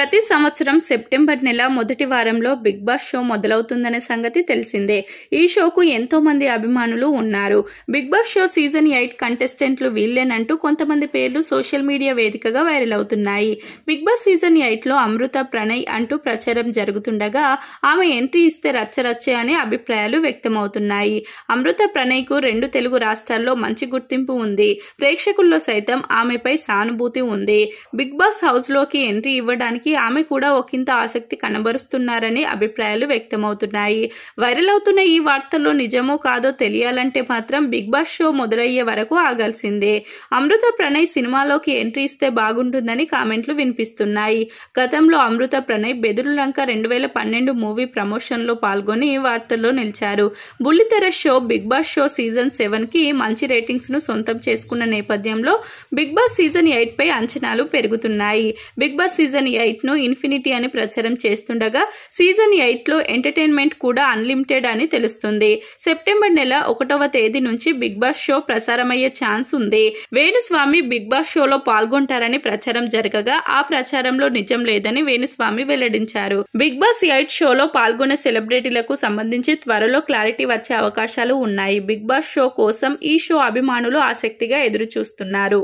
ప్రతి సంవత్సరం సెప్టెంబర్ నెల మొదటి వారంలో బిగ్ బాస్ షో మొదలవుతుందనే సంగతి తెలిసిందే. ఈ షోకు ఎంతో మంది అభిమానులు ఉన్నారు. బిగ్ బాస్ షో సీజన్ 8 కంటెస్టెంట్లు వీళ్ళేనంటూ కొంతమంది పేర్లు సోషల్ మీడియా వేదికగా వైరల్ అవుతున్నాయి. బిగ్ బాస్ సీజన్ 8లో అమృత ప్రణయ్ అంటూ ప్రచారం జరుగుతుండగా ఆమె ఎంట్రీ ఇస్తే రచ్చరచ్చే అనే అభిప్రాయాలు వ్యక్తమవుతున్నాయి. అమృత ప్రణయ్కు 2 తెలుగు రాష్ట్రాల్లో మంచి గుర్తింపు ఉంది. ప్రేక్షకుల్లో సైతం ఆమెపై సానుభూతి ఉంది. బిగ్ బాస్ హౌస్ లోకి ఎంట్రీ ఇవ్వడానికి ఆమె కూడా ఒకంత ఆసక్తి కనబరుస్తున్నారని అభిప్రాయాలు వ్యక్తమవుతున్నాయి. వైరల్ అవుతున్న ఈ వార్తల్లో నిజమో కాదో తెలియాలంటే మాత్రం బిగ్ బాస్ షో మొదలయ్యే వరకు ఆగాల్సిందే. అమృత ప్రణయ్ సినిమాలోకి ఎంట్రీ ఇస్తే బాగుంటుందని కామెంట్లు వినిపిస్తున్నాయి. గతంలో అమృత ప్రణయ్ బెదురులంక 2012 మూవీ ప్రమోషన్ లో పాల్గొని వార్తల్లో నిలిచారు. బుల్లితెర show Bigg Boss show season 7కి మంచి రేటింగ్స్ ను సొంతం చేసుకున్న నేపథ్యంలో బిగ్ బాస్ సీజన్ 8 పై అంచనాలు పెరుగుతున్నాయి. బిగ్ బాస్ సీజన్ 8 ను ఇన్ఫినిటీ అని ప్రచారం చేస్తుండగా సీజన్ 8లో ఎంటర్టైన్మెంట్ కూడా అన్లిమిటెడ్ అని తెలుస్తుంది. సెప్టెంబర్ నెల 1వ తేదీ నుంచి బిగ్ బాస్ షో ప్రసారమయ్యే ఛాన్స్ ఉంది. వేణుస్వామి బిగ్ బాస్ షోలో పాల్గొంటారని ప్రచారం జరగగా ఆ ప్రచారంలో నిజం లేదని వేణుస్వామి వెల్లడించారు. బిగ్ బాస్ 8 షోలో పాల్గొనే సెలబ్రిటీలకు సంబంధించి త్వరలో క్లారిటీ వచ్చే అవకాశాలు ఉన్నాయి. బిగ్ బాస్ షో కోసం ఈ షో అభిమానులు ఆసక్తిగా ఎదురు చూస్తున్నారు.